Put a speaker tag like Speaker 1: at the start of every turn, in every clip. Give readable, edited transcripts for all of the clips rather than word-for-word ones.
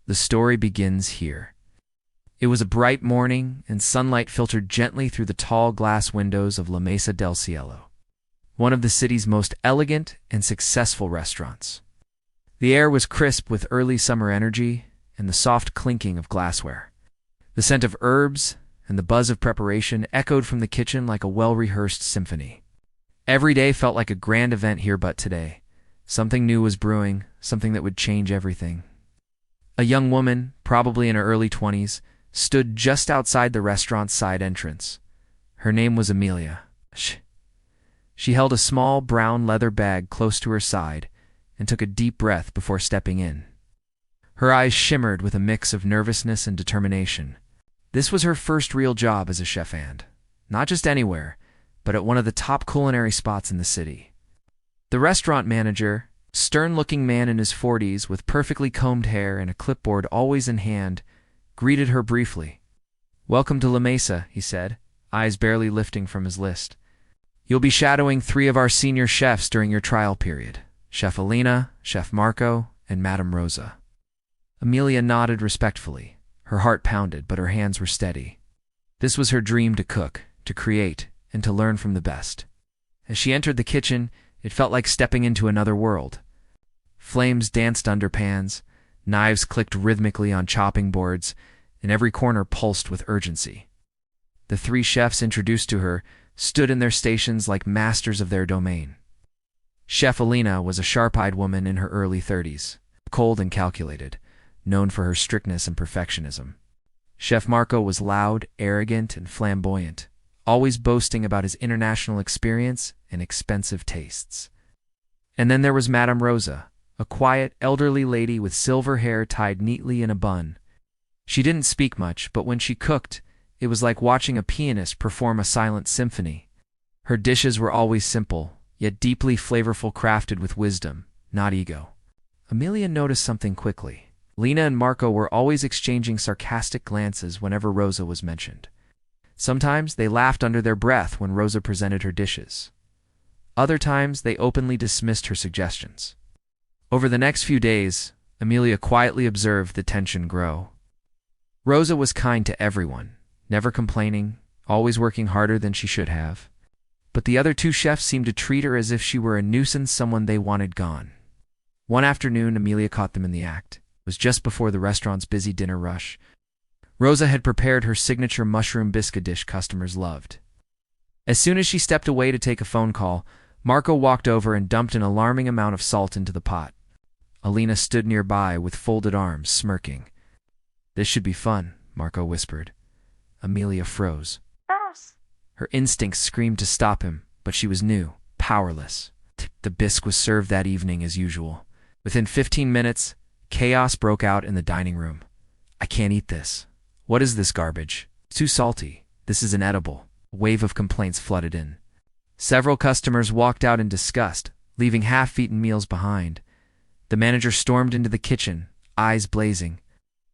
Speaker 1: The story begins here. It was a bright morning, and sunlight filtered gently through the tall glass windows of La Mesa del Cielo, one of the city's most elegant and successful restaurants. The air was crisp with early summer energy and the soft clinking of glassware. The scent of herbs and the buzz of preparation echoed from the kitchen like a well-rehearsed symphony. Every day felt like a grand event here, but today, something new was brewing, something that would change everything. A young woman, probably in her early 20s, stood just outside the restaurant's side entrance. Her name was Amelia. She held a small brown leather bag close to her side and took a deep breath before stepping in. Her eyes shimmered with a mix of nervousness and determination. This was her first real job as a chef, and not just anywhere, but at one of the top culinary spots in the city. The restaurant manager, stern-looking man in his 40s with perfectly combed hair and a clipboard always in hand, greeted her briefly. "Welcome to La Mesa," he said, eyes barely lifting from his list. "You'll be shadowing 3 of our senior chefs during your trial period, Chef Alina, Chef Marco, and Madame Rosa." Amelia nodded respectfully. Her heart pounded, but her hands were steady. This was her dream: to cook, to create, and to learn from the best. As she entered the kitchen, it felt like stepping into another world. Flames danced under pans, knives clicked rhythmically on chopping boards, and every corner pulsed with urgency. The 3 chefs introduced to her stood in their stations like masters of their domain. Chef Alina was a sharp-eyed woman in her early 30s, cold and calculated, known for her strictness and perfectionism. Chef Marco was loud, arrogant, and flamboyant, always boasting about his international experience and expensive tastes. And then there was Madame Rosa, a quiet, elderly lady with silver hair tied neatly in a bun. She didn't speak much, but when she cooked, it was like watching a pianist perform a silent symphony. Her dishes were always simple, yet deeply flavorful, crafted with wisdom, not ego. Amelia noticed something quickly. Lena and Marco were always exchanging sarcastic glances whenever Rosa was mentioned. Sometimes they laughed under their breath when Rosa presented her dishes. Other times they openly dismissed her suggestions. Over the next few days, Amelia quietly observed the tension grow. Rosa was kind to everyone, never complaining, always working harder than she should have. But the other 2 chefs seemed to treat her as if she were a nuisance, someone they wanted gone. One afternoon, Amelia caught them in the act. It was just before the restaurant's busy dinner rush. Rosa had prepared her signature mushroom biscuit dish customers loved. As soon as she stepped away to take a phone call, Marco walked over and dumped an alarming amount of salt into the pot. Alina stood nearby with folded arms, smirking. "This should be fun," Marco whispered. Amelia froze. Her instincts screamed to stop him, but she was new, powerless. The bisque was served that evening as usual. Within 15 minutes, chaos broke out in the dining room. "I can't eat this. What is this garbage? It's too salty. This is inedible." A wave of complaints flooded in. Several customers walked out in disgust, leaving half-eaten meals behind. The manager stormed into the kitchen, eyes blazing.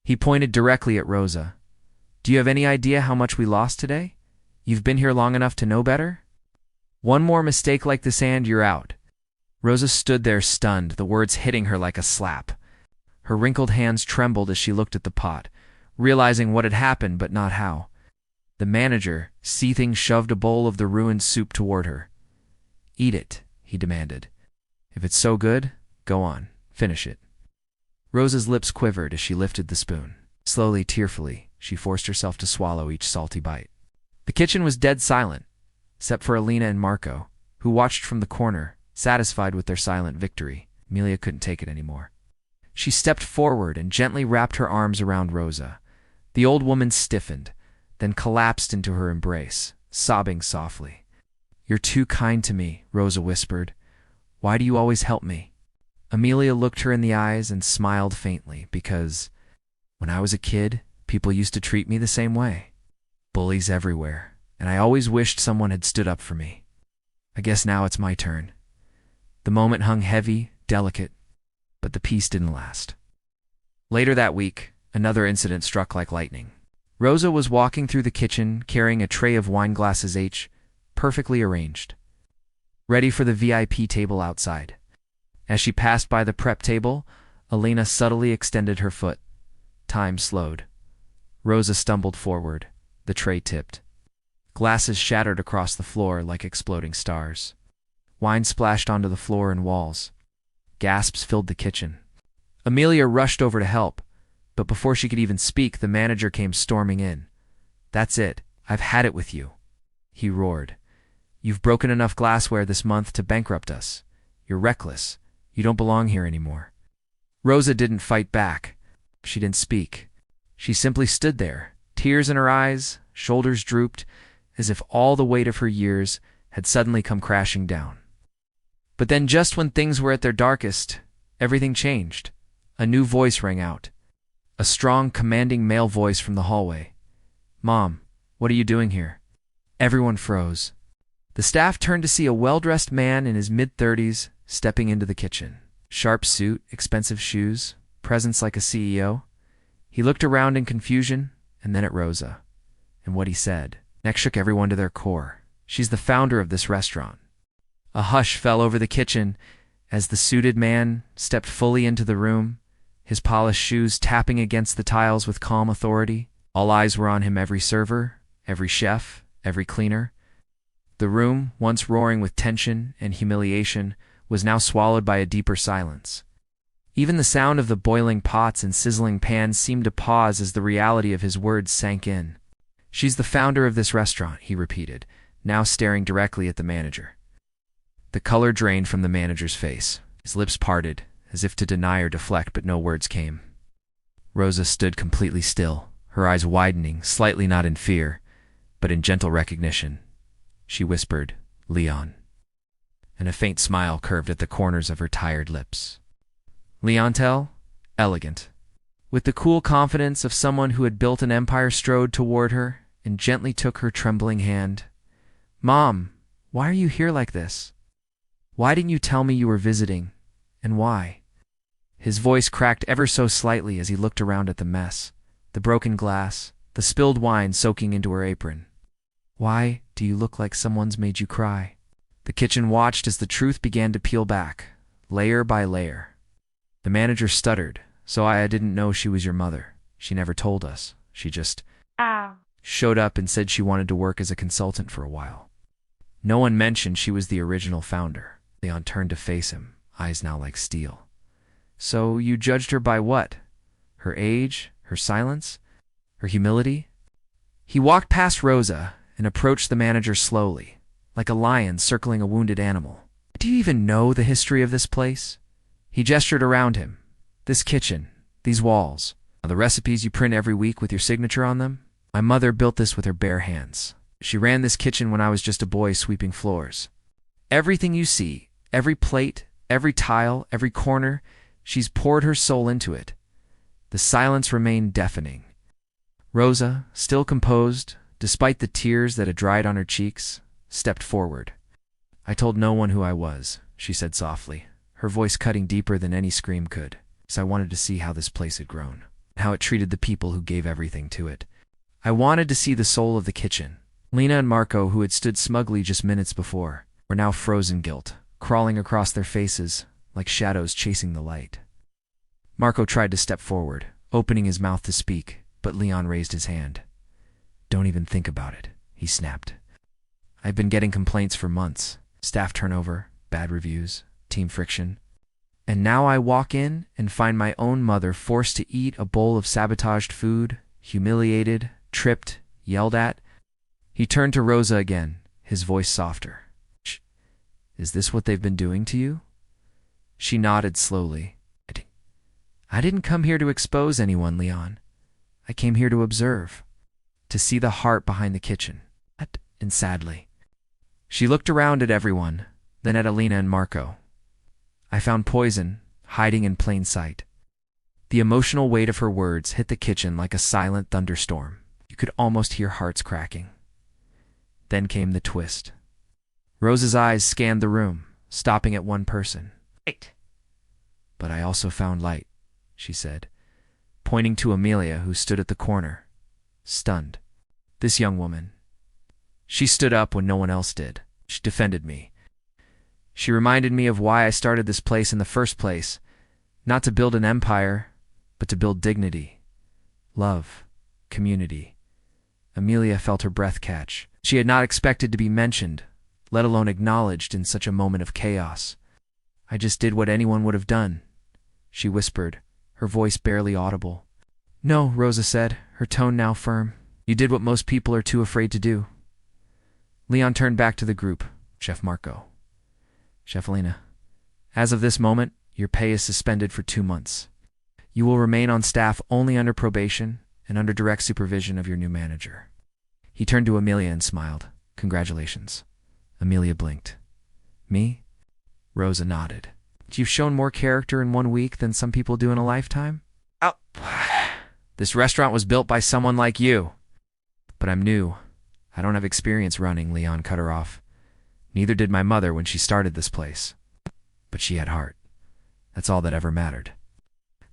Speaker 1: He pointed directly at Rosa. "Do you have any idea how much we lost today? You've been here long enough to know better? One more mistake like this and you're out." Rosa stood there stunned, the words hitting her like a slap. Her wrinkled hands trembled as she looked at the pot, realizing what had happened but not how. The manager, seething, shoved a bowl of the ruined soup toward her. "Eat it," he demanded. "If it's so good, go on, finish it." Rosa's lips quivered as she lifted the spoon. Slowly, tearfully, she forced herself to swallow each salty bite. The kitchen was dead silent, except for Alina and Marco, who watched from the corner, satisfied with their silent victory. Amelia couldn't take it anymore. She stepped forward and gently wrapped her arms around Rosa. The old woman stiffened, then collapsed into her embrace, sobbing softly. "You're too kind to me," Rosa whispered. "Why do you always help me?" Amelia looked her in the eyes and smiled faintly, because when I was a kid, people used to treat me the same way. Bullies everywhere, and I always wished someone had stood up for me. I guess now it's my turn. The moment hung heavy, delicate, but the peace didn't last. Later that week, another incident struck like lightning. Rosa was walking through the kitchen carrying a tray of wine glasses, perfectly arranged, ready for the VIP table outside. As she passed by the prep table, Alina subtly extended her foot. Time slowed. Rosa stumbled forward. The tray tipped. Glasses shattered across the floor like exploding stars. Wine splashed onto the floor and walls. Gasps filled the kitchen. Amelia rushed over to help, but before she could even speak, the manager came storming in. "That's it. I've had it with you," he roared. "You've broken enough glassware this month to bankrupt us. You're reckless. You don't belong here anymore." Rosa didn't fight back. She didn't speak. She simply stood there, tears in her eyes, shoulders drooped, as if all the weight of her years had suddenly come crashing down. But then, just when things were at their darkest, everything changed. A new voice rang out. A strong, commanding male voice from the hallway. "Mom, what are you doing here?" Everyone froze. The staff turned to see a well-dressed man in his mid-30s stepping into the kitchen. Sharp suit, expensive shoes, presence like a CEO. He looked around in confusion, and then at Rosa. And what he said next shook everyone to their core. "She's the founder of this restaurant." A hush fell over the kitchen as the suited man stepped fully into the room, his polished shoes tapping against the tiles with calm authority. All eyes were on him, every server, every chef, every cleaner. The room, once roaring with tension and humiliation, was now swallowed by a deeper silence. Even the sound of the boiling pots and sizzling pans seemed to pause as the reality of his words sank in. "She's the founder of this restaurant," he repeated, now staring directly at the manager. The color drained from the manager's face. His lips parted, as if to deny or deflect, but no words came. Rosa stood completely still, her eyes widening, slightly not in fear, but in gentle recognition. She whispered, "Leon." And a faint smile curved at the corners of her tired lips. Leontel, elegant, with the cool confidence of someone who had built an empire, strode toward her and gently took her trembling hand. "Mom, why are you here like this? Why didn't you tell me you were visiting? And why?" His voice cracked ever so slightly as he looked around at the mess, the broken glass, the spilled wine soaking into her apron. "Why do you look like someone's made you cry?" The kitchen watched as the truth began to peel back, layer by layer. The manager stuttered. "So I didn't know she was your mother. She never told us. She just showed up and said she wanted to work as a consultant for a while. No one mentioned she was the original founder." Leon turned to face him, eyes now like steel. "So you judged her by what? Her age? Her silence? Her humility?" He walked past Rosa and approached the manager slowly, like a lion circling a wounded animal. "Do you even know the history of this place?" He gestured around him. "This kitchen, these walls, the recipes you print every week with your signature on them? My mother built this with her bare hands. She ran this kitchen when I was just a boy sweeping floors. Everything you see, every plate, every tile, every corner, she's poured her soul into it." The silence remained deafening. Rosa, still composed, despite the tears that had dried on her cheeks, stepped forward. "I told no one who I was," she said softly, her voice cutting deeper than any scream could, "because I wanted to see how this place had grown, how it treated the people who gave everything to it. I wanted to see the soul of the kitchen." Lena and Marco, who had stood smugly just minutes before, were now frozen guilt, crawling across their faces like shadows chasing the light. Marco tried to step forward, opening his mouth to speak, but Leon raised his hand. "Don't even think about it," he snapped. "I've been getting complaints for months. Staff turnover, bad reviews, team friction. And now I walk in and find my own mother forced to eat a bowl of sabotaged food, humiliated, tripped, yelled at." He turned to Rosa again, his voice softer. "Is this what they've been doing to you?" She nodded slowly. I didn't come here to expose anyone, Leon. I came here to observe, to see the heart behind the kitchen." And sadly, she looked around at everyone, then at Alina and Marco. "I found poison, hiding in plain sight." The emotional weight of her words hit the kitchen like a silent thunderstorm. You could almost hear hearts cracking. Then came the twist. Rosa's eyes scanned the room, stopping at one person. "Light." "But I also found light," she said, pointing to Amelia, who stood at the corner, stunned. This young woman. She stood up when no one else did. She defended me. She reminded me of why I started this place in the first place, not to build an empire, but to build dignity. love, community. Amelia felt her breath catch. She had not expected to be mentioned, let alone acknowledged in such a moment of chaos. "I just did what anyone would have done," she whispered, her voice barely audible. "No," Rosa said, her tone now firm. "You did what most people are too afraid to do." Leon turned back to the group. "Chef Marco. Chef Alina. As of this moment, your pay is suspended for 2 months. You will remain on staff only under probation and under direct supervision of your new manager." He turned to Amelia and smiled. "Congratulations." Amelia blinked. "Me?" Rosa nodded. "You've shown more character in 1 week than some people do in a lifetime." "Oh, this restaurant was built by someone like you." "But I'm new. I don't have experience running," Leon cut her off. "Neither did my mother when she started this place. But she had heart. That's all that ever mattered."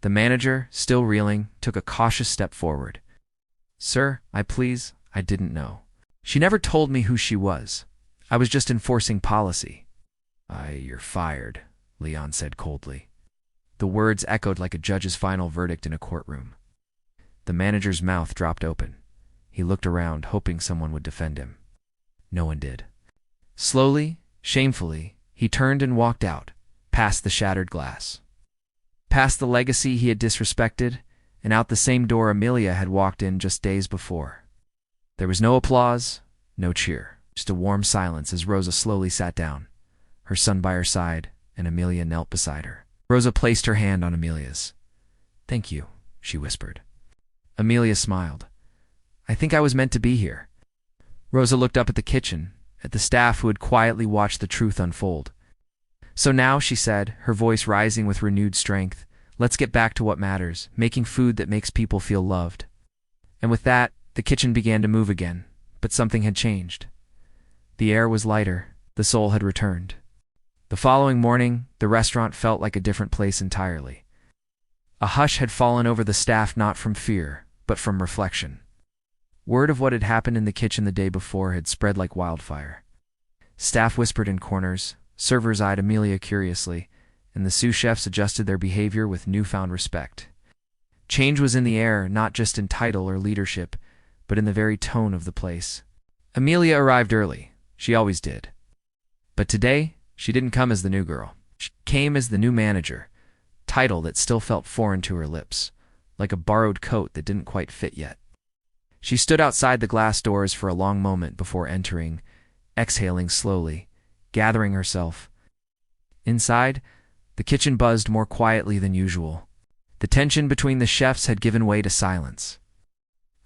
Speaker 1: The manager, still reeling, took a cautious step forward. "Sir, I didn't know. She never told me who she was. I was just enforcing policy." You're fired," Leon said coldly. The words echoed like a judge's final verdict in a courtroom. The manager's mouth dropped open. He looked around, hoping someone would defend him. No one did. Slowly, shamefully, he turned and walked out, past the shattered glass, past the legacy he had disrespected, and out the same door Amelia had walked in just days before. There was no applause, no cheer, just a warm silence as Rosa slowly sat down, her son by her side, and Amelia knelt beside her. Rosa placed her hand on Amelia's. "Thank you," she whispered. Amelia smiled. "I think I was meant to be here." Rosa looked up at the kitchen, at the staff who had quietly watched the truth unfold. "So now," she said, her voice rising with renewed strength, "let's get back to what matters, making food that makes people feel loved." And with that, the kitchen began to move again, but something had changed. The air was lighter, the soul had returned. The following morning, the restaurant felt like a different place entirely. A hush had fallen over the staff, not from fear, but from reflection. Word of what had happened in the kitchen the day before had spread like wildfire. Staff whispered in corners, servers eyed Amelia curiously, and the sous chefs adjusted their behavior with newfound respect. Change was in the air, not just in title or leadership, but in the very tone of the place. Amelia arrived early. She always did. But today, she didn't come as the new girl. She came as the new manager, title that still felt foreign to her lips, like a borrowed coat that didn't quite fit yet. She stood outside the glass doors for a long moment before entering, exhaling slowly, gathering herself. Inside, the kitchen buzzed more quietly than usual. The tension between the chefs had given way to silence.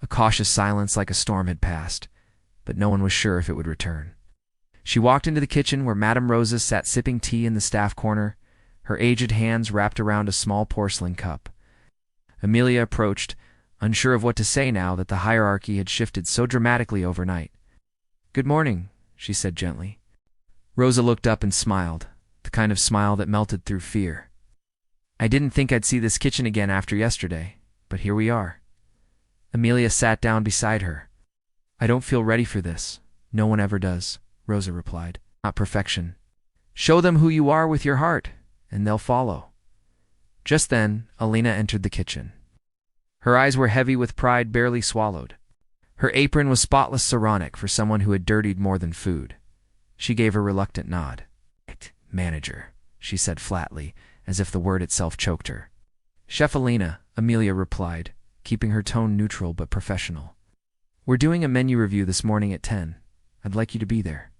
Speaker 1: A cautious silence like a storm had passed, but no one was sure if it would return. She walked into the kitchen where Madame Rosa sat sipping tea in the staff corner, her aged hands wrapped around a small porcelain cup. Amelia approached, unsure of what to say now that the hierarchy had shifted so dramatically overnight. "Good morning," she said gently. Rosa looked up and smiled, the kind of smile that melted through fear. "I didn't think I'd see this kitchen again after yesterday, but here we are." Amelia sat down beside her. "I don't feel ready for this. No one ever does," Rosa replied. "Not perfection. Show them who you are with your heart, and they'll follow." Just then, Alina entered the kitchen. Her eyes were heavy with pride barely swallowed. Her apron was spotless Saronic for someone who had dirtied more than food. She gave a reluctant nod. "Manager," she said flatly, as if the word itself choked her. "Chef Alina," Amelia replied, keeping her tone neutral but professional. "We're doing a menu review this morning at 10. I'd like you to be there."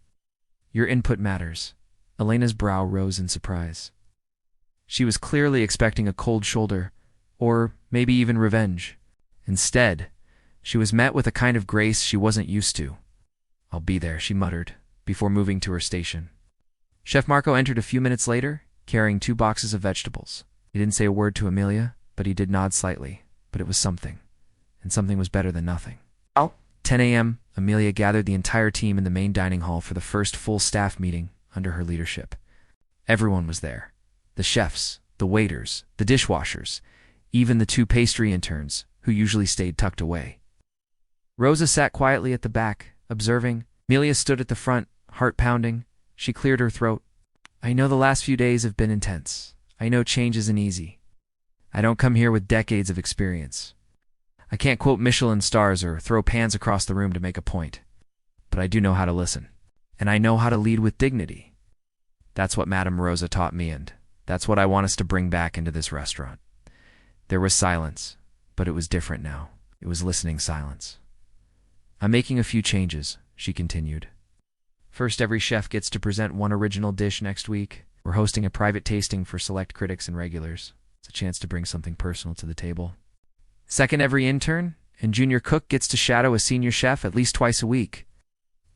Speaker 1: "Your input matters." Alina's brow rose in surprise. She was clearly expecting a cold shoulder, or maybe even revenge. Instead, she was met with a kind of grace she wasn't used to. "I'll be there," she muttered, before moving to her station. Chef Marco entered a few minutes later, carrying 2 boxes of vegetables. He didn't say a word to Amelia, but he did nod slightly. But it was something, and something was better than nothing. 10 a.m., Amelia gathered the entire team in the main dining hall for the first full staff meeting under her leadership. Everyone was there. The chefs, the waiters, the dishwashers, even the 2 pastry interns, who usually stayed tucked away. Rosa sat quietly at the back, observing. Amelia stood at the front, heart pounding. She cleared her throat. "I know the last few days have been intense. I know change isn't easy. I don't come here with decades of experience. I can't quote Michelin stars or throw pans across the room to make a point. But I do know how to listen. And I know how to lead with dignity. That's what Madame Rosa taught me, and that's what I want us to bring back into this restaurant. There was silence, but it was different now. It was listening silence. I'm making a few changes, she continued. First, every chef gets to present one original dish next week. We're hosting a private tasting for select critics and regulars. It's a chance to bring something personal to the table. Second, every intern and junior cook gets to shadow a senior chef at least twice a week.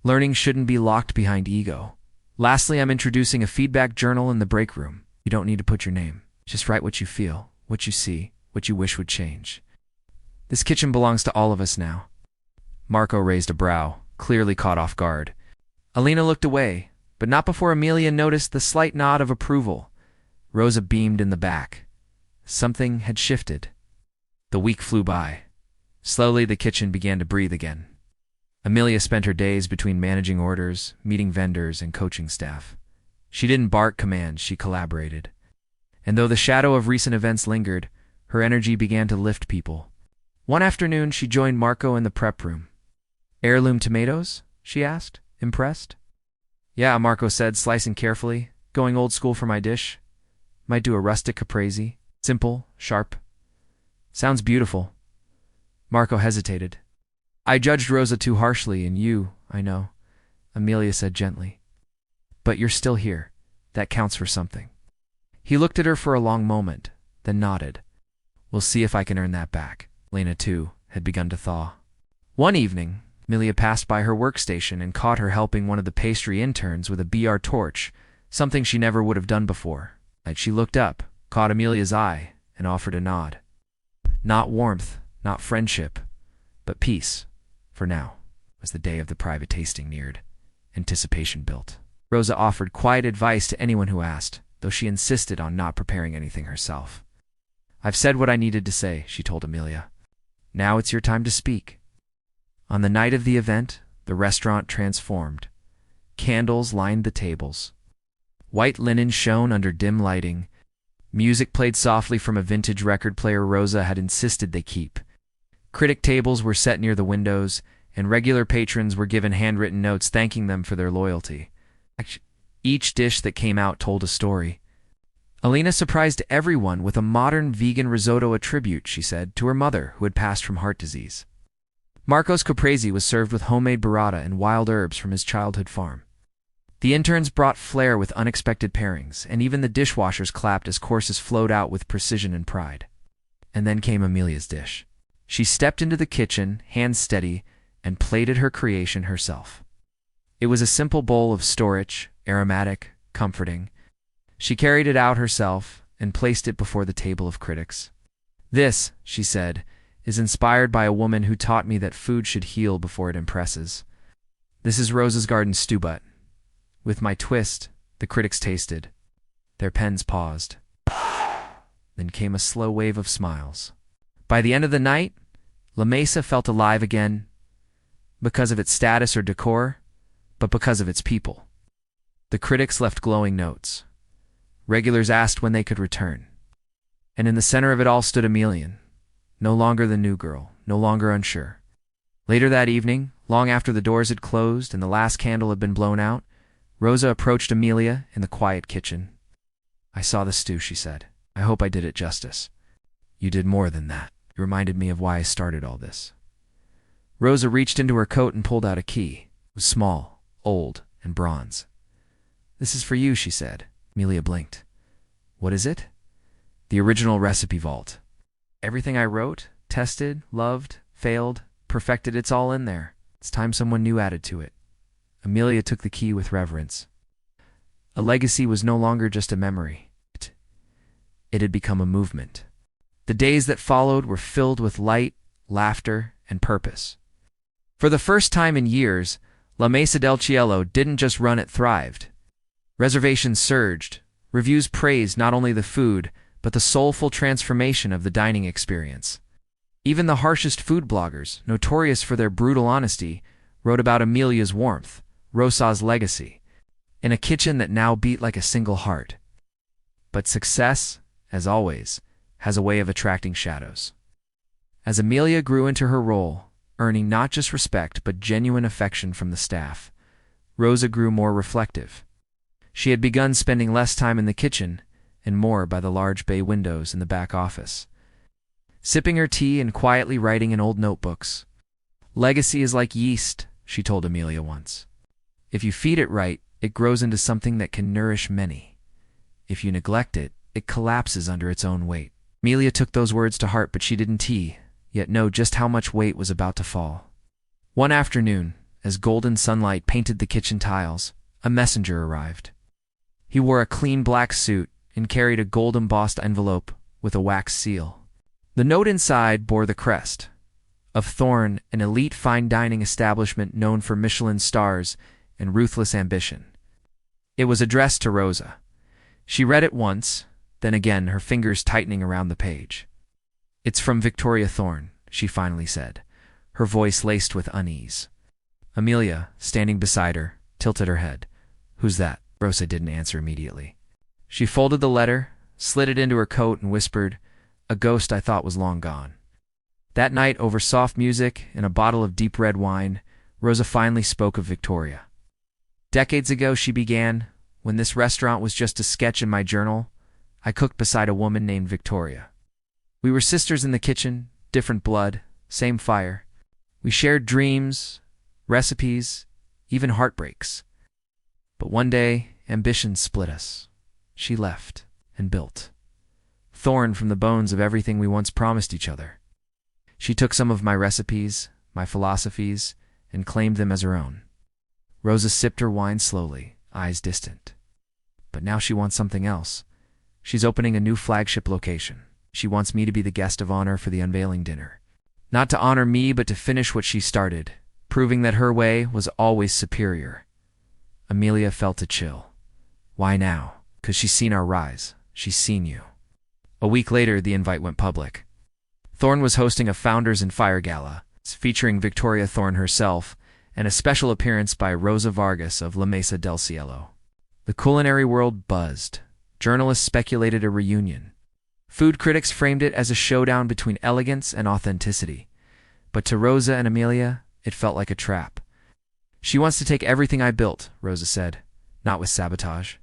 Speaker 1: Learning shouldn't be locked behind ego. Lastly, I'm introducing a feedback journal in the break room. You don't need to put your name. Just write what you feel, what you see, what you wish would change. This kitchen belongs to all of us now. Marco raised a brow, clearly caught off guard. Alina looked away, but not before Amelia noticed the slight nod of approval. Rosa beamed in the back. Something had shifted. The week flew by. Slowly, the kitchen began to breathe again. Amelia spent her days between managing orders, meeting vendors, and coaching staff. She didn't bark commands, she collaborated. And though the shadow of recent events lingered, her energy began to lift people. One afternoon, she joined Marco in the prep room. "Heirloom tomatoes?" she asked, impressed. "Yeah," Marco said, slicing carefully, "going old school for my dish. Might do a rustic caprese. Simple, sharp. Sounds beautiful." Marco hesitated. "I judged Rosa too harshly, and you, I know," Amelia said gently. "But you're still here. That counts for something." He looked at her for a long moment, then nodded. "We'll see if I can earn that back." Lena, too, had begun to thaw. One evening, Amelia passed by her workstation and caught her helping one of the pastry interns with a BR torch, something she never would have done before. She looked up, caught Amelia's eye, and offered a nod. Not warmth, not friendship, but peace, for now, as the day of the private tasting neared. Anticipation built. Rosa offered quiet advice to anyone who asked, though she insisted on not preparing anything herself. "I've said what I needed to say," she told Amelia. "Now it's your time to speak." On the night of the event, the restaurant transformed. Candles lined the tables. White linen shone under dim lighting. Music played softly from a vintage record player Rosa had insisted they keep. Critic tables were set near the windows, and regular patrons were given handwritten notes thanking them for their loyalty. Each dish that came out told a story. Alina surprised everyone with a modern vegan risotto, a tribute, she said, to her mother, who had passed from heart disease. Marco's caprese was served with homemade burrata and wild herbs from his childhood farm. The interns brought flair with unexpected pairings, and even the dishwashers clapped as courses flowed out with precision and pride. And then came Amelia's dish. She stepped into the kitchen, hands steady, and plated her creation herself. It was a simple bowl of storage, aromatic, comforting. She carried it out herself and placed it before the table of critics. "This," she said, "is inspired by a woman who taught me that food should heal before it impresses. This is Rosa's Garden Stewbutt. With my twist, the critics tasted. Their pens paused. Then came a slow wave of smiles. By the end of the night, La Mesa felt alive again, because of its status or decor, but because of its people. The critics left glowing notes. Regulars asked when they could return. And in the center of it all stood Amelia, no longer the new girl, no longer unsure. Later that evening, long after the doors had closed and the last candle had been blown out, Rosa approached Amelia in the quiet kitchen. "I saw the stew," she said. "I hope I did it justice." "You did more than that. You reminded me of why I started all this." Rosa reached into her coat and pulled out a key. It was small, old, and bronze. "This is for you," she said. Amelia blinked. "What is it?" "The original recipe vault. Everything I wrote, tested, loved, failed, perfected, it's all in there. It's time someone new added to it." Amelia took the key with reverence. A legacy was no longer just a memory. It had become a movement. The days that followed were filled with light, laughter, and purpose. For the first time in years, La Mesa del Cielo didn't just run, it thrived. Reservations surged. Reviews praised not only the food, but the soulful transformation of the dining experience. Even the harshest food bloggers, notorious for their brutal honesty, wrote about Amelia's warmth, Rosa's legacy, in a kitchen that now beat like a single heart. But success, as always, has a way of attracting shadows. As Amelia grew into her role, earning not just respect but genuine affection from the staff, Rosa grew more reflective. She had begun spending less time in the kitchen and more by the large bay windows in the back office, sipping her tea and quietly writing in old notebooks. "Legacy is like yeast," she told Amelia once. "If you feed it right, it grows into something that can nourish many. If you neglect it, it collapses under its own weight." Amelia took those words to heart, but she didn't yet know just how much weight was about to fall. One afternoon, as golden sunlight painted the kitchen tiles, a messenger arrived. He wore a clean black suit and carried a gold-embossed envelope with a wax seal. The note inside bore the crest of Thorn, an elite fine dining establishment known for Michelin stars and ruthless ambition. It was addressed to Rosa. She read it once, then again, her fingers tightening around the page. "It's from Victoria Thorn," she finally said, her voice laced with unease. Amelia, standing beside her, tilted her head. "Who's that?" Rosa didn't answer immediately. She folded the letter, slid it into her coat, and whispered, "A ghost I thought was long gone." That night, over soft music and a bottle of deep red wine, Rosa finally spoke of Victoria. "Decades ago," she began, "when this restaurant was just a sketch in my journal, I cooked beside a woman named Victoria. We were sisters in the kitchen, different blood, same fire. We shared dreams, recipes, even heartbreaks. But one day, ambition split us. She left and built Thorn from the bones of everything we once promised each other. She took some of my recipes, my philosophies, and claimed them as her own." Rosa sipped her wine slowly, eyes distant. "But now she wants something else. She's opening a new flagship location. She wants me to be the guest of honor for the unveiling dinner. Not to honor me, but to finish what she started, proving that her way was always superior." Amelia felt a chill. "Why now?" "'Cause she's seen our rise. She's seen you." A week later, the invite went public. Thorn was hosting a Founders and Fire Gala, featuring Victoria Thorn herself, and a special appearance by Rosa Vargas of La Mesa del Cielo. The culinary world buzzed. Journalists speculated a reunion. Food critics framed it as a showdown between elegance and authenticity. But to Rosa and Amelia, it felt like a trap. "She wants to take everything I built," Rosa said, "not with sabotage."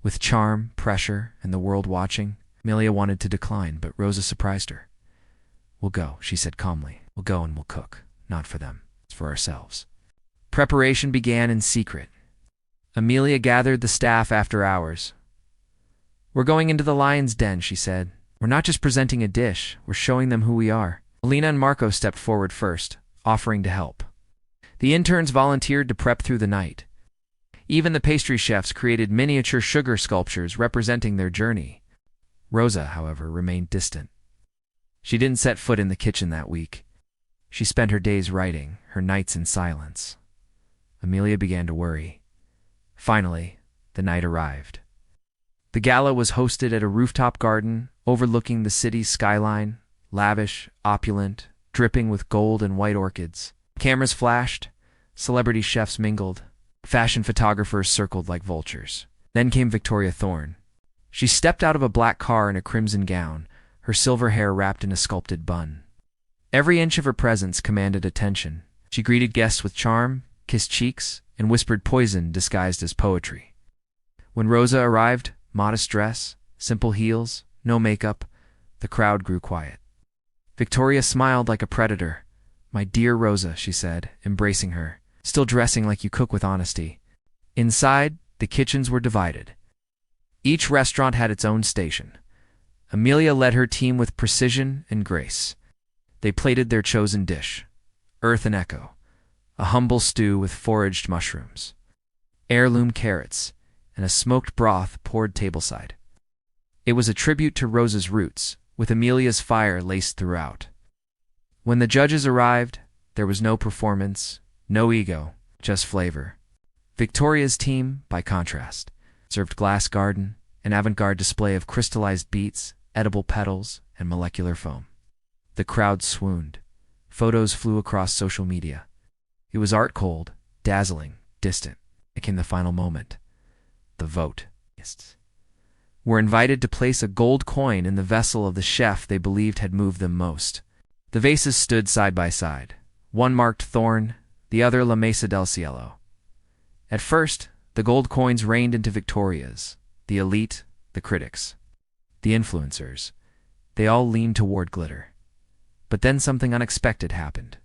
Speaker 1: With charm, pressure, and the world watching, Amelia wanted to decline, but Rosa surprised her. "We'll go," she said calmly. "We'll go and we'll cook. Not for them. It's for ourselves." Preparation began in secret. Amelia gathered the staff after hours. "We're going into the lion's den," she said. "We're not just presenting a dish, we're showing them who we are." Alina and Marco stepped forward first, offering to help. The interns volunteered to prep through the night. Even the pastry chefs created miniature sugar sculptures representing their journey. Rosa, however, remained distant. She didn't set foot in the kitchen that week. She spent her days writing, her nights in silence. Amelia began to worry. Finally, the night arrived. The gala was hosted at a rooftop garden overlooking the city's skyline, lavish, opulent, dripping with gold and white orchids. Cameras flashed, celebrity chefs mingled, fashion photographers circled like vultures. Then came Victoria Thorn. She stepped out of a black car in a crimson gown, her silver hair wrapped in a sculpted bun. Every inch of her presence commanded attention. She greeted guests with charm, kissed cheeks, and whispered poison disguised as poetry. When Rosa arrived, modest dress, simple heels, no makeup, the crowd grew quiet. Victoria smiled like a predator. "My dear Rosa," she said, embracing her, "still dressing like you cook with honesty." Inside, the kitchens were divided. Each restaurant had its own station. Amelia led her team with precision and grace. They plated their chosen dish, Earth and Echo, a humble stew with foraged mushrooms, heirloom carrots, and a smoked broth poured tableside. It was a tribute to Rosa's roots, with Amelia's fire laced throughout. When the judges arrived, there was no performance, no ego, just flavor. Victoria's team, by contrast, served glass garden, an avant-garde display of crystallized beets, edible petals, and molecular foam. The crowd swooned. Photos flew across social media. It was art cold, dazzling, distant. It came the final moment. The vote. Were invited to place a gold coin in the vessel of the chef they believed had moved them most. The vases stood side by side, one marked Thorn, the other La Mesa del Cielo. At first, the gold coins rained into Victoria's, the elite, the critics, the influencers. They all leaned toward glitter. But then something unexpected happened.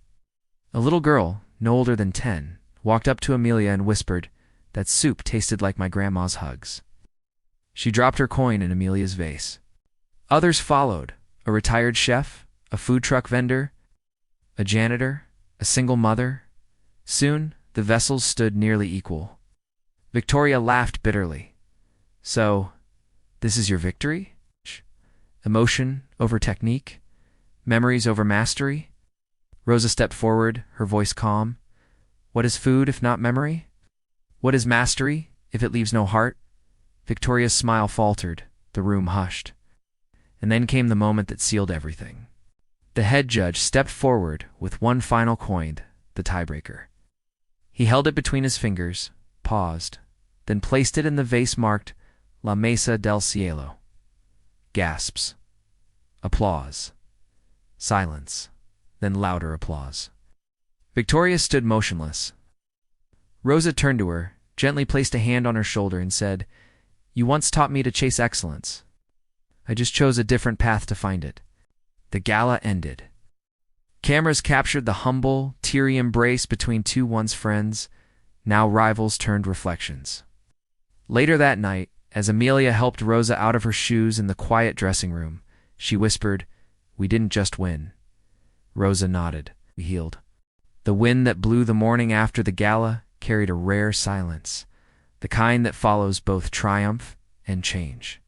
Speaker 1: A little girl, no older than 10, walked up to Amelia and whispered, "That soup tasted like my grandma's hugs." She dropped her coin in Amelia's vase. Others followed, a retired chef, a food truck vendor, a janitor, a single mother. Soon, the vessels stood nearly equal. Victoria laughed bitterly. "So, this is your victory? Emotion over technique? Memories over mastery?" Rosa stepped forward, her voice calm. "What is food if not memory? What is mastery if it leaves no heart?" Victoria's smile faltered, the room hushed. And then came the moment that sealed everything. The head judge stepped forward with one final coin, the tiebreaker. He held it between his fingers, paused, then placed it in the vase marked La Mesa del Cielo. Gasps. Applause. Silence. Then louder applause. Victoria stood motionless. Rosa turned to her, gently placed a hand on her shoulder and said, "You once taught me to chase excellence. I just chose a different path to find it." The gala ended. Cameras captured the humble, teary embrace between two once friends, now rivals turned reflections. Later that night, as Amelia helped Rosa out of her shoes in the quiet dressing room, she whispered, "We didn't just win." Rosa nodded. "We healed." The wind that blew the morning after the gala carried a rare silence, the kind that follows both triumph and change.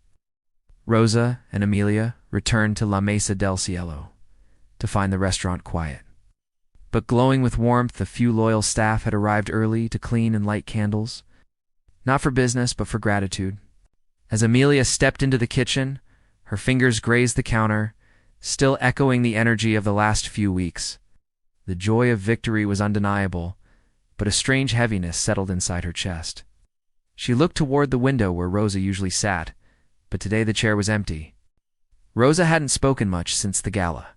Speaker 1: Rosa and Amelia returned to La Mesa del Cielo to find the restaurant quiet. But glowing with warmth, a few loyal staff had arrived early to clean and light candles, not for business but for gratitude. As Amelia stepped into the kitchen, her fingers grazed the counter, still echoing the energy of the last few weeks. The joy of victory was undeniable, but a strange heaviness settled inside her chest. She looked toward the window where Rosa usually sat, but today the chair was empty. Rosa hadn't spoken much since the gala.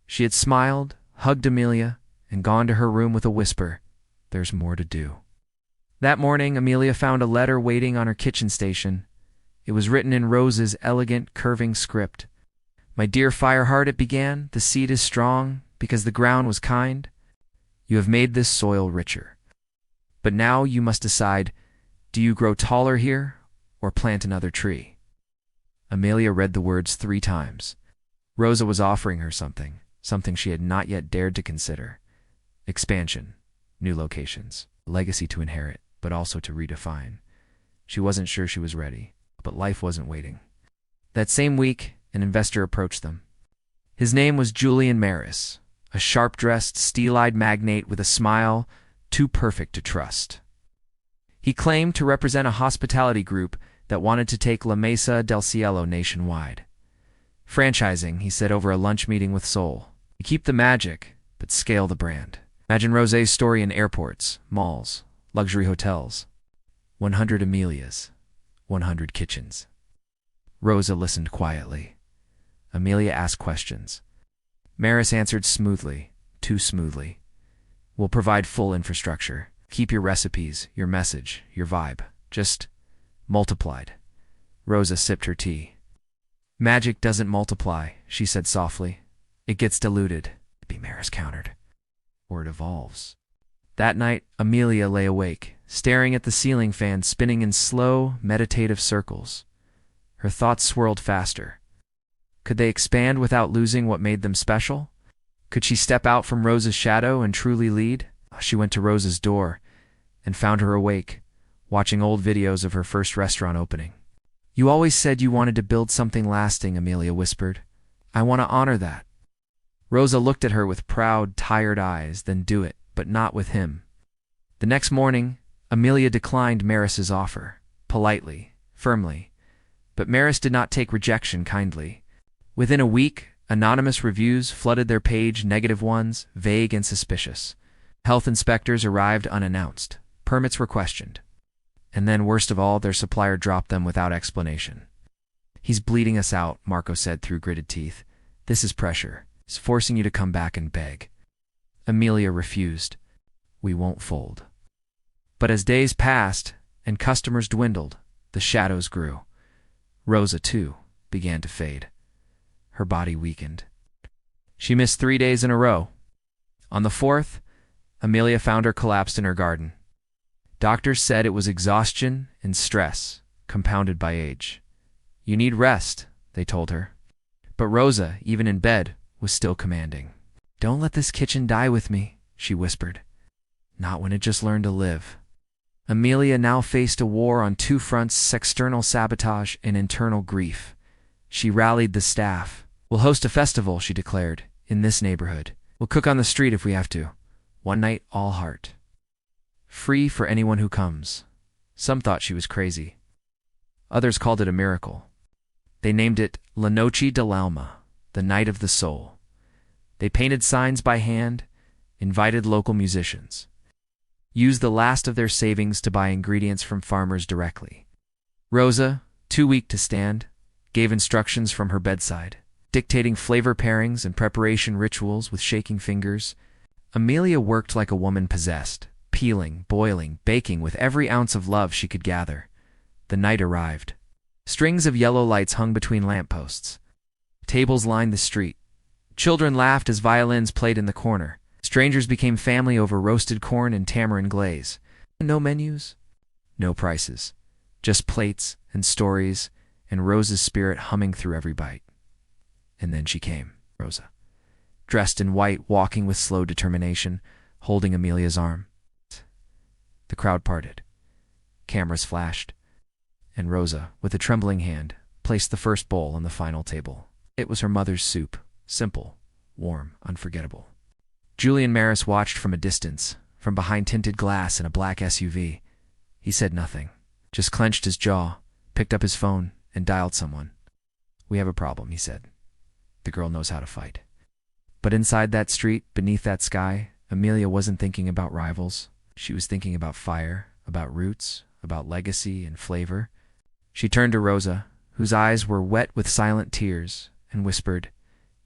Speaker 1: She had smiled, hugged Amelia, and gone to her room with a whisper, "There's more to do." That morning, Amelia found a letter waiting on her kitchen station. It was written in Rosa's elegant, curving script. "My dear Fireheart," it began, "the seed is strong because the ground was kind. You have made this soil richer. But now you must decide, do you grow taller here or plant another tree?" Amelia read the words 3 times. Rosa was offering her something she had not yet dared to consider. Expansion, new locations, a legacy to inherit, but also to redefine. She wasn't sure she was ready, but life wasn't waiting. That same week, an investor approached them. His name was Julian Maris, a sharp-dressed, steel-eyed magnate with a smile too perfect to trust. He claimed to represent a hospitality group that wanted to take La Mesa del Cielo nationwide. "Franchising," he said over a lunch meeting with Sol. "You keep the magic, but scale the brand. Imagine Rosé's story in airports, malls, luxury hotels. 100 Amelias, 100 kitchens." Rosa listened quietly. Amelia asked questions. Maris answered smoothly, too smoothly. "We'll provide full infrastructure. Keep your recipes, your message, your vibe. Just multiplied." Rosa sipped her tea. "Magic doesn't multiply," she said softly. "It gets diluted," Maris countered. "Or it evolves." That night, Amelia lay awake, staring at the ceiling fan spinning in slow, meditative circles. Her thoughts swirled faster. Could they expand without losing what made them special? Could she step out from Rosa's shadow and truly lead? She went to Rosa's door and found her awake, watching old videos of her first restaurant opening. "You always said you wanted to build something lasting," Amelia whispered. "I want to honor that." Rosa looked at her with proud, tired eyes, then "Do it, but not with him." The next morning, Amelia declined Maris's offer, politely, firmly. But Maris did not take rejection kindly. Within a week, anonymous reviews flooded their page, negative ones, vague and suspicious. Health inspectors arrived unannounced. Permits were questioned. And then, worst of all, their supplier dropped them without explanation. "He's bleeding us out," Marco said through gritted teeth. "This is pressure." He's forcing you to come back and beg. Amelia refused. We won't fold. But as days passed and customers dwindled, the shadows grew. Rosa, too, began to fade. Her body weakened. She missed 3 days in a row. On the fourth, Amelia found her collapsed in her garden. Doctors said it was exhaustion and stress, compounded by age. You need rest, they told her. But Rosa, even in bed, was still commanding. Don't let this kitchen die with me, she whispered. Not when it just learned to live. Amelia now faced a war on two fronts: external sabotage and internal grief. She rallied the staff. We'll host a festival, she declared, in this neighborhood. We'll cook on the street if we have to. One night, all heart. Free for anyone who comes. Some thought she was crazy. Others called it a miracle. They named it La Noche del Alma, the Night of the Soul. They painted signs by hand, invited local musicians, used the last of their savings to buy ingredients from farmers directly. Rosa, too weak to stand, gave instructions from her bedside, dictating flavor pairings and preparation rituals with shaking fingers. Amelia worked like a woman possessed, peeling, boiling, baking with every ounce of love she could gather. The night arrived. Strings of yellow lights hung between lampposts. Tables lined the street. Children laughed as violins played in the corner. Strangers became family over roasted corn and tamarind glaze. No menus, no prices, just plates and stories, and Rosa's spirit humming through every bite. And then she came, Rosa, dressed in white, walking with slow determination, holding Amelia's arm. The crowd parted. Cameras flashed, and Rosa, with a trembling hand, placed the first bowl on the final table. It was her mother's soup, simple, warm, unforgettable. Julian Maris watched from a distance, from behind tinted glass in a black SUV. He said nothing, just clenched his jaw, picked up his phone, and dialed someone. We have a problem, he said. The girl knows how to fight. But inside that street, beneath that sky, Amelia wasn't thinking about rivals. She was thinking about fire, about roots, about legacy and flavor. She turned to Rosa, whose eyes were wet with silent tears, and whispered,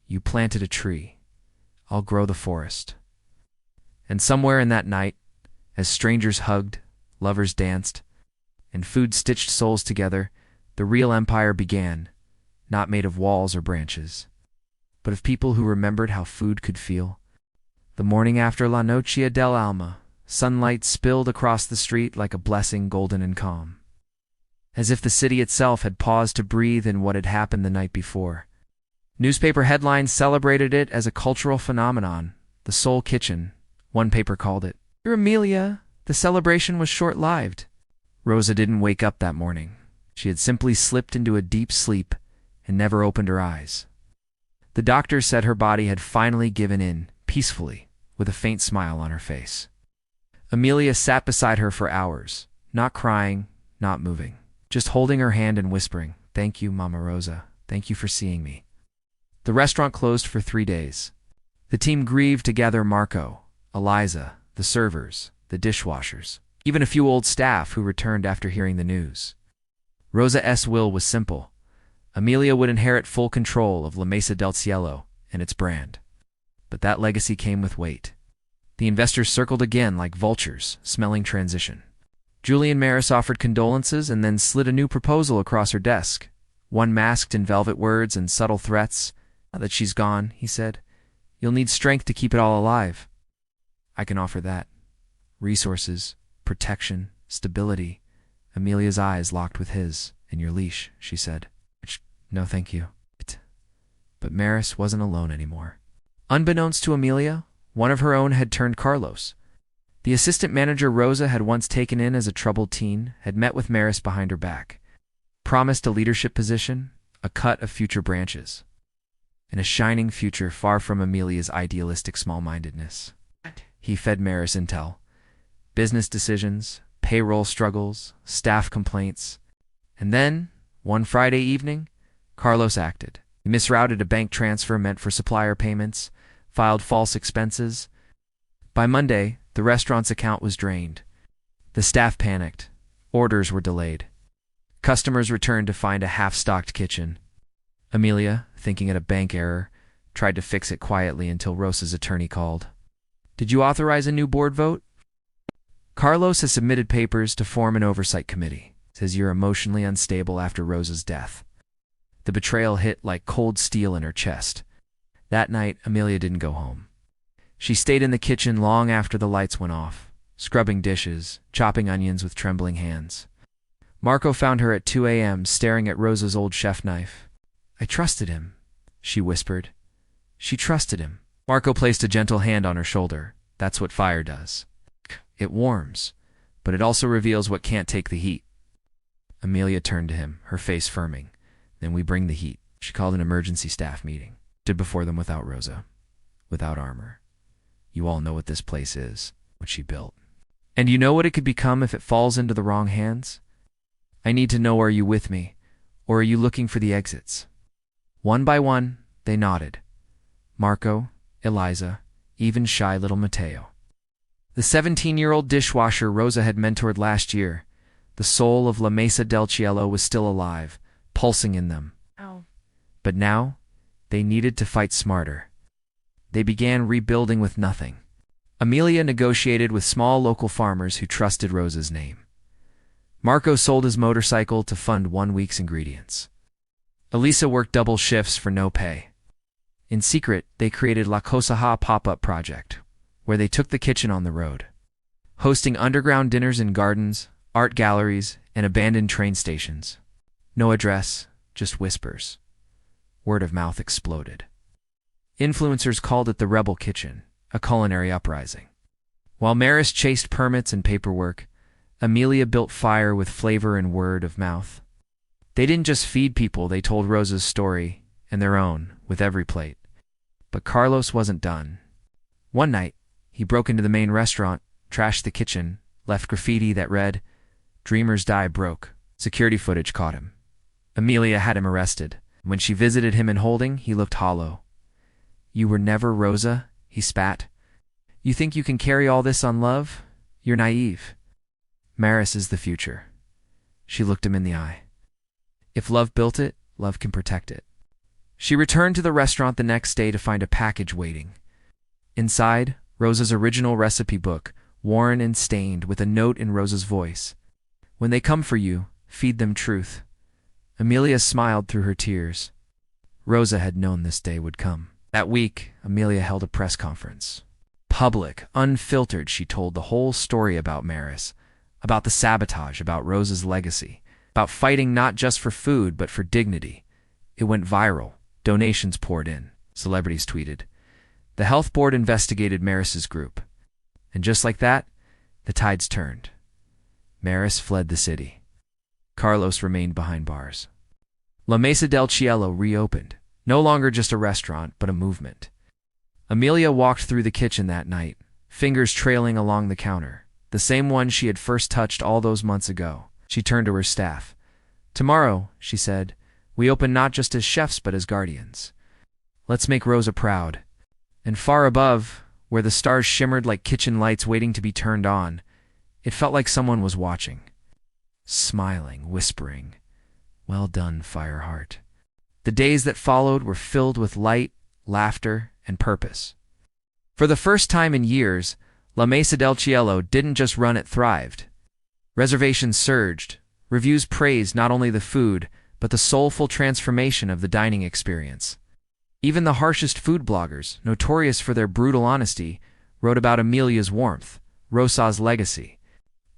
Speaker 1: You planted a tree. I'll grow the forest. And somewhere in that night, as strangers hugged, lovers danced, and food stitched souls together, the real empire began, not made of walls or branches, but of people who remembered how food could feel. The morning after La Noche del Alma, sunlight spilled across the street like a blessing, golden and calm, as if the city itself had paused to breathe in what had happened the night before. Newspaper headlines celebrated it as a cultural phenomenon, the Soul Kitchen, one paper called it. Dear Amelia, the celebration was short-lived. Rosa didn't wake up that morning. She had simply slipped into a deep sleep and never opened her eyes. The doctor said her body had finally given in, peacefully, with a faint smile on her face. Amelia sat beside her for hours, not crying, not moving, just holding her hand and whispering, Thank you, Mama Rosa. Thank you for seeing me. The restaurant closed for 3 days. The team grieved to gather Marco, Eliza, the servers, the dishwashers, even a few old staff who returned after hearing the news. Rosa's will was simple. Amelia would inherit full control of La Mesa del Cielo and its brand. But that legacy came with weight. The investors circled again like vultures, smelling transition. Julian Maris offered condolences and then slid a new proposal across her desk, one masked in velvet words and subtle threats. Now that she's gone, he said, you'll need strength to keep it all alive. I can offer that. Resources, protection, stability. Amelia's eyes locked with his. In your leash, she said. No, thank you. But Maris wasn't alone anymore. Unbeknownst to Amelia, one of her own had turned Carlos. The assistant manager Rosa had once taken in as a troubled teen had met with Maris behind her back, promised a leadership position, a cut of future branches, and a shining future far from Amelia's idealistic small-mindedness. He fed Maris intel, business decisions, payroll struggles, staff complaints, and then, one Friday evening, Carlos acted. He misrouted a bank transfer meant for supplier payments, filed false expenses. By Monday, the restaurant's account was drained. The staff panicked. Orders were delayed. Customers returned to find a half-stocked kitchen. Amelia, thinking it a bank error, tried to fix it quietly until Rosa's attorney called. "Did you authorize a new board vote?" "Carlos has submitted papers to form an oversight committee. Says you're emotionally unstable after Rosa's death." The betrayal hit like cold steel in her chest. That night, Amelia didn't go home. She stayed in the kitchen long after the lights went off, scrubbing dishes, chopping onions with trembling hands. Marco found her at 2 a.m. staring at Rosa's old chef knife. "I trusted him," she whispered. She trusted him. Marco placed a gentle hand on her shoulder. "That's what fire does. It warms, but it also reveals what can't take the heat." Amelia turned to him, her face firming. "Then we bring the heat." She called an emergency staff meeting. Stood before them without Rosa, without armor. "You all know what this place is, what she built. And you know what it could become if it falls into the wrong hands? I need to know, are you with me, or are you looking for the exits?" One by one, they nodded. Marco, Eliza, even shy little Mateo. The 17-year-old dishwasher Rosa had mentored last year, the soul of La Mesa del Cielo was still alive, pulsing in them.
Speaker 2: Ow.
Speaker 1: But now, they needed to fight smarter. They began rebuilding with nothing. Amelia negotiated with small local farmers who trusted Rosa's name. Marco sold his motorcycle to fund 1 week's ingredients. Elisa worked double shifts for no pay. In secret, they created La Cosaha pop-up project, where they took the kitchen on the road, hosting underground dinners in gardens, art galleries, and abandoned train stations. No address, just whispers. Word of mouth exploded. Influencers called it the Rebel Kitchen, a culinary uprising. While Maris chased permits and paperwork, Amelia built fire with flavor and word of mouth. They didn't just feed people, they told Rosa's story, and their own, with every plate. But Carlos wasn't done. One night, he broke into the main restaurant, trashed the kitchen, left graffiti that read, "Dreamers die broke." Security footage caught him. Amelia had him arrested. When she visited him in holding, he looked hollow. "You were never Rosa," he spat. "You think you can carry all this on love? You're naive. Maris is the future." She looked him in the eye. If love built it, love can protect it. She returned to the restaurant the next day to find a package waiting. Inside, Rosa's original recipe book, worn and stained, with a note in Rosa's voice. "When they come for you, feed them truth." Amelia smiled through her tears. Rosa had known this day would come. That week, Amelia held a press conference. Public, unfiltered, she told the whole story about Maris, about the sabotage, about Rosa's legacy, about fighting not just for food but for dignity. It went viral. Donations poured in. Celebrities tweeted. The health board investigated Maris's group. And just like that, the tides turned. Maris fled the city. Carlos remained behind bars. La Mesa del Cielo reopened, no longer just a restaurant, but a movement. Amelia walked through the kitchen that night, fingers trailing along the counter, the same one she had first touched all those months ago. She turned to her staff. "Tomorrow," she said, "we open not just as chefs but as guardians. Let's make Rosa proud." And far above, where the stars shimmered like kitchen lights waiting to be turned on, it felt like someone was watching. Smiling, whispering, "Well done, Fireheart." The days that followed were filled with light, laughter, and purpose. For the first time in years, La Mesa del Cielo didn't just run, it thrived. Reservations surged. Reviews praised not only the food, but the soulful transformation of the dining experience. Even the harshest food bloggers, notorious for their brutal honesty, wrote about Amelia's warmth, Rosa's legacy,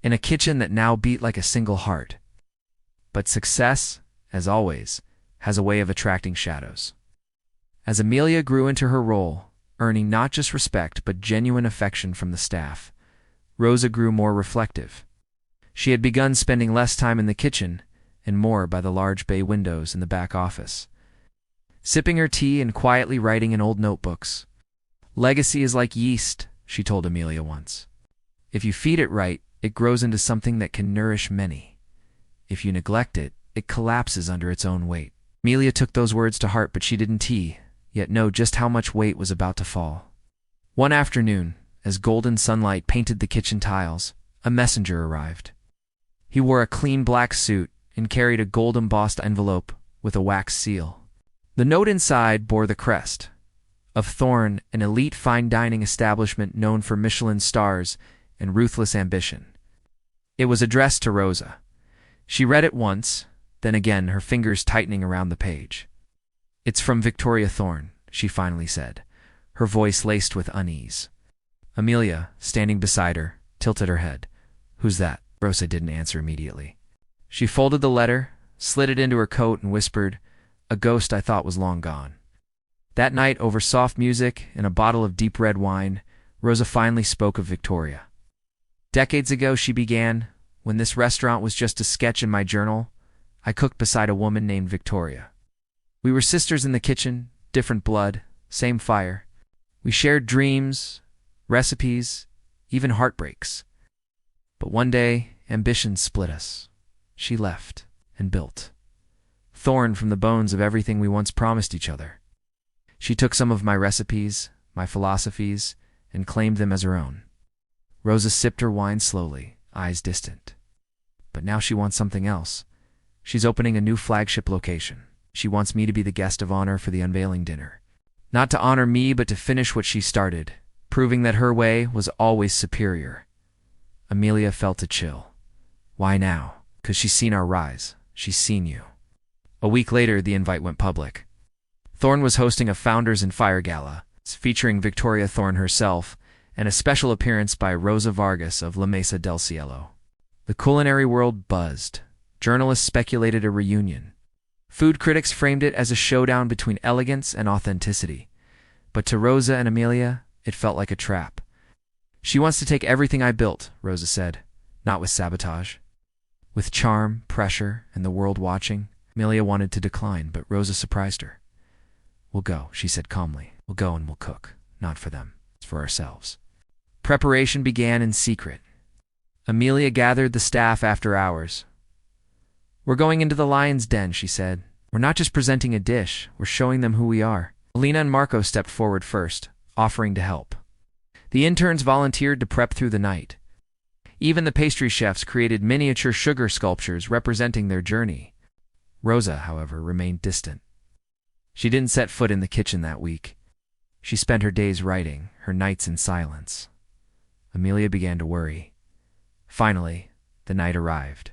Speaker 1: in a kitchen that now beat like a single heart. But success, as always, has a way of attracting shadows. As Amelia grew into her role, earning not just respect but genuine affection from the staff, Rosa grew more reflective. She had begun spending less time in the kitchen and more by the large bay windows in the back office, sipping her tea and quietly writing in old notebooks. "Legacy is like yeast," she told Amelia once. "If you feed it right, it grows into something that can nourish many. If you neglect it, it collapses under its own weight." Amelia took those words to heart, but she didn't yet know just how much weight was about to fall. One afternoon, as golden sunlight painted the kitchen tiles, a messenger arrived. He wore a clean black suit and carried a gold-embossed envelope with a wax seal. The note inside bore the crest, of Thorn, an elite fine dining establishment known for Michelin stars and ruthless ambition. It was addressed to Rosa. She read it once, then again, her fingers tightening around the page. "It's from Victoria Thorn," she finally said, her voice laced with unease. Amelia, standing beside her, tilted her head. "Who's that?" Rosa didn't answer immediately. She folded the letter, slid it into her coat, and whispered, "A ghost I thought was long gone." That night, over soft music and a bottle of deep red wine, Rosa finally spoke of Victoria. "Decades ago," she began, "when this restaurant was just a sketch in my journal, I cooked beside a woman named Victoria. We were sisters in the kitchen, different blood, same fire. We shared dreams, recipes, even heartbreaks. But one day, ambition split us. She left and built. Thorn from the bones of everything we once promised each other. She took some of my recipes, my philosophies, and claimed them as her own." Rosa sipped her wine slowly, eyes distant. "But now she wants something else. She's opening a new flagship location. She wants me to be the guest of honor for the unveiling dinner. Not to honor me, but to finish what she started, proving that her way was always superior." Amelia felt a chill. "Why now?" "'Cause she's seen our rise. She's seen you." A week later, the invite went public. Thorn was hosting a Founders and Fire Gala, featuring Victoria Thorn herself, and a special appearance by Rosa Vargas of La Mesa del Cielo. The culinary world buzzed. Journalists speculated a reunion. Food critics framed it as a showdown between elegance and authenticity. But to Rosa and Amelia, it felt like a trap. "She wants to take everything I built," Rosa said, "not with sabotage." With charm, pressure, and the world watching, Amelia wanted to decline, but Rosa surprised her. "We'll go," she said calmly. "We'll go and we'll cook. Not for them. It's for ourselves." Preparation began in secret. Amelia gathered the staff after hours. "We're going into the lion's den," she said. "We're not just presenting a dish, we're showing them who we are." Alina and Marco stepped forward first, offering to help. The interns volunteered to prep through the night. Even the pastry chefs created miniature sugar sculptures representing their journey. Rosa, however, remained distant. She didn't set foot in the kitchen that week. She spent her days writing, her nights in silence. Amelia began to worry. Finally, the night arrived.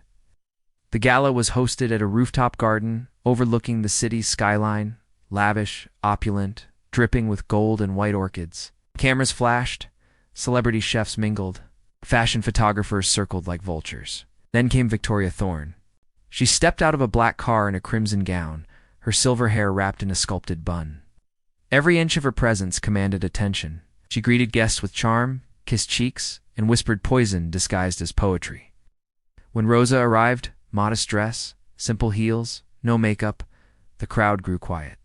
Speaker 1: The gala was hosted at a rooftop garden overlooking the city's skyline, lavish, opulent, dripping with gold and white orchids. Cameras flashed, celebrity chefs mingled, fashion photographers circled like vultures. Then came Victoria Thorn. She stepped out of a black car in a crimson gown, her silver hair wrapped in a sculpted bun. Every inch of her presence commanded attention. She greeted guests with charm, kissed cheeks, and whispered poison disguised as poetry. When Rosa arrived, modest dress, simple heels, no makeup, the crowd grew quiet.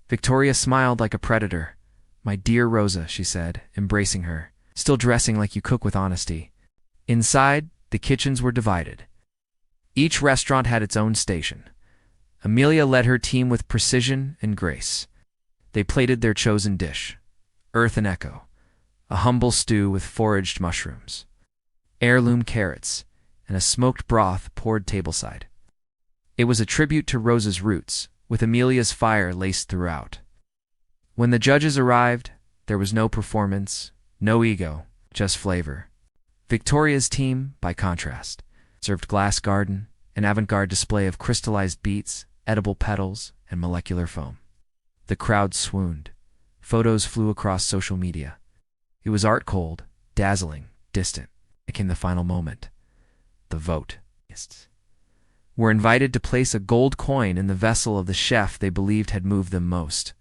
Speaker 1: Victoria smiled like a predator. "My dear Rosa," she said, embracing her, "still dressing like you cook with honesty." Inside, the kitchens were divided. Each restaurant had its own station. Amelia led her team with precision and grace. They plated their chosen dish, Earth and Echo, a humble stew with foraged mushrooms, heirloom carrots, and a smoked broth poured tableside. It was a tribute to Rosa's roots, with Amelia's fire laced throughout. When the judges arrived, there was no performance, no ego, just flavor. Victoria's team, by contrast, served glass garden, an avant-garde display of crystallized beets, edible petals, and molecular foam. The crowd swooned. Photos flew across social media. It was art cold, dazzling, distant. It came the final moment. The vote. Were invited to place a gold coin in the vessel of the chef they believed had moved them most.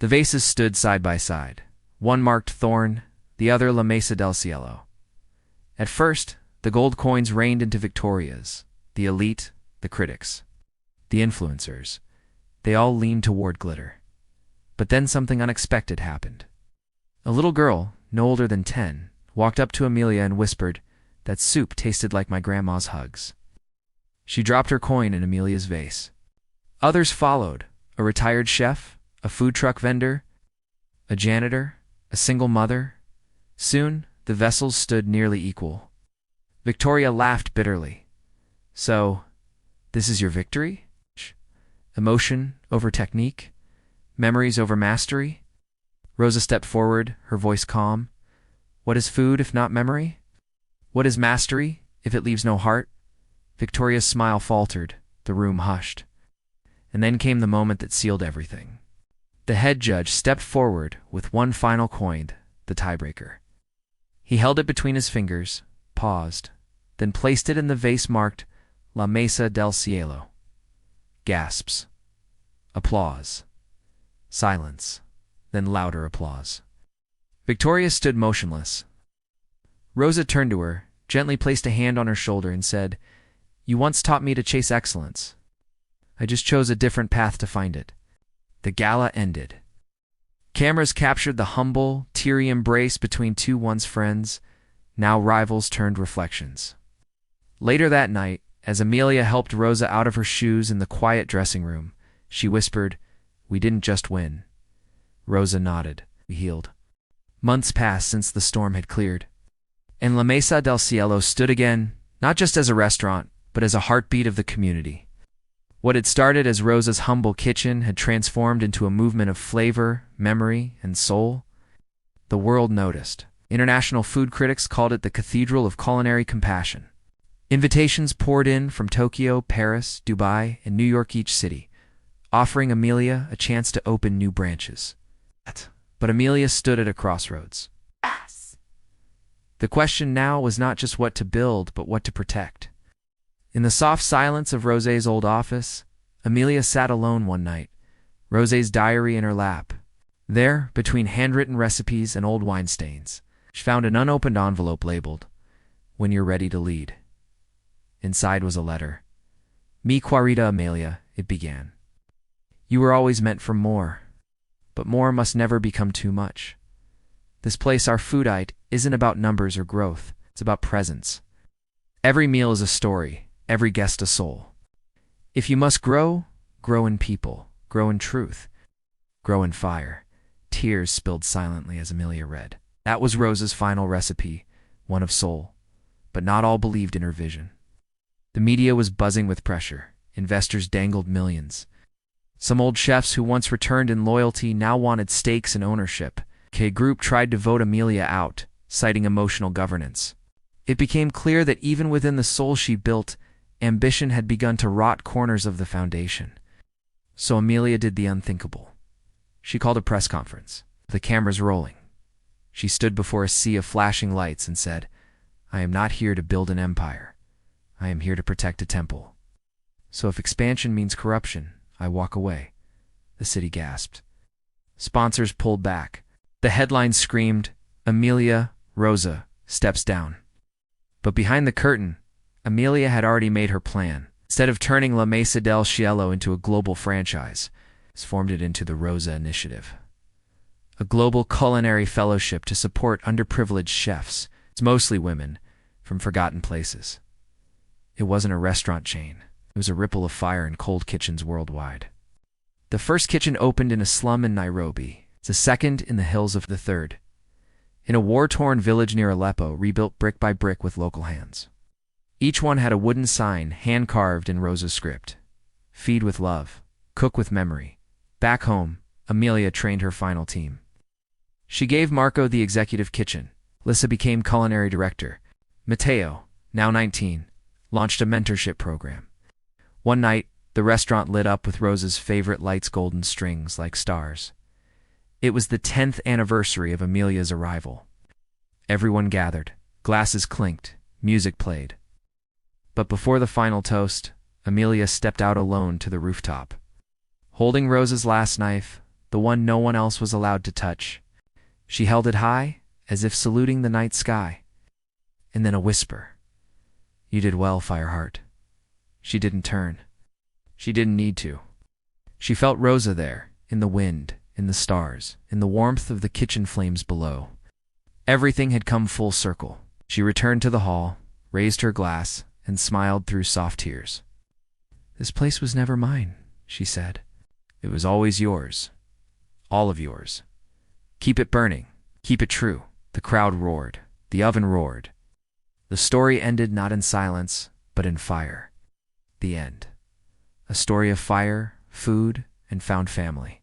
Speaker 1: The vases stood side by side. One marked Thorn, the other La Mesa del Cielo. At first, the gold coins rained into Victoria's, the elite, the critics, the influencers. They all leaned toward glitter. But then something unexpected happened. A little girl, no older than 10, walked up to Amelia and whispered, "That soup tasted like my grandma's hugs." She dropped her coin in Amelia's vase. Others followed, a retired chef, a food truck vendor, a janitor, a single mother. Soon, the vessels stood nearly equal. Victoria laughed bitterly. "So, this is your victory? Emotion over technique? Memories over mastery?" Rosa stepped forward, her voice calm. What is food if not memory? What is mastery if it leaves no heart? Victoria's smile faltered, the room hushed. And then came the moment that sealed everything. The head judge stepped forward with one final coin, the tiebreaker. He held it between his fingers, paused, then placed it in the vase marked La Mesa del Cielo. Gasps. Applause. Silence. Then louder applause. Victoria stood motionless. Rosa turned to her, gently placed a hand on her shoulder and said, You once taught me to chase excellence. I just chose a different path to find it. The gala ended. Cameras captured the humble, teary embrace between two once friends, now rivals turned reflections. Later that night, as Amelia helped Rosa out of her shoes in the quiet dressing room, she whispered, We didn't just win. Rosa nodded. We healed. Months passed since the storm had cleared. And La Mesa del Cielo stood again, not just as a restaurant, but as a heartbeat of the community. What had started as Rosa's humble kitchen had transformed into a movement of flavor, memory, and soul. The world noticed. International food critics called it the Cathedral of Culinary Compassion. Invitations poured in from Tokyo, Paris, Dubai, and New York each city, offering Amelia a chance to open new branches. But Amelia stood at a crossroads. The question now was not just what to build, but what to protect. In the soft silence of Rosé's old office, Amelia sat alone one night, Rosé's diary in her lap. There, between handwritten recipes and old wine stains, she found an unopened envelope labeled, When You're Ready to Lead. Inside was a letter. Mi querida Amelia, it began. You were always meant for more, but more must never become too much. This place, our Foodite, isn't about numbers or growth. It's about presence. Every meal is a story, every guest a soul. If you must grow, grow in people, grow in truth, grow in fire. Tears spilled silently as Amelia read. That was Rosa's final recipe, one of soul. But not all believed in her vision. The media was buzzing with pressure. Investors dangled millions. Some old chefs who once returned in loyalty now wanted stakes and ownership. K Group tried to vote Amelia out, citing emotional governance. It became clear that even within the soul she built, ambition had begun to rot corners of the foundation. So Amelia did the unthinkable. She called a press conference, the cameras rolling. She stood before a sea of flashing lights and said, I am not here to build an empire. I am here to protect a temple. So if expansion means corruption, I walk away. The city gasped. Sponsors pulled back. The headlines screamed, Amelia, Rosa, steps down. But behind the curtain, Amelia had already made her plan. Instead of turning La Mesa del Cielo into a global franchise, she formed it into the Rosa Initiative. A global culinary fellowship to support underprivileged chefs, it's mostly women, from forgotten places. It wasn't a restaurant chain. It was a ripple of fire in cold kitchens worldwide. The first kitchen opened in a slum in Nairobi. The second in the hills of the third. In a war-torn village near Aleppo, rebuilt brick by brick with local hands. Each one had a wooden sign, hand-carved in Rosa's script. Feed with love. Cook with memory. Back home, Amelia trained her final team. She gave Marco the executive kitchen. Lissa became culinary director. Mateo, now 19, launched a mentorship program. One night, the restaurant lit up with Rosa's favorite lights, golden strings like stars. It was the 10th anniversary of Amelia's arrival. Everyone gathered. Glasses clinked. Music played. But before the final toast, Amelia stepped out alone to the rooftop. Holding Rosa's last knife, the one no one else was allowed to touch, she held it high, as if saluting the night sky. And then a whisper. You did well, Fireheart. She didn't turn. She didn't need to. She felt Rosa there, in the wind, in the stars, in the warmth of the kitchen flames below. Everything had come full circle. She returned to the hall, raised her glass, and smiled through soft tears. This place was never mine, she said. It was always yours. All of yours. Keep it burning. Keep it true. The crowd roared. The oven roared. The story ended not in silence, but in fire. The end. A story of fire, food, and found family.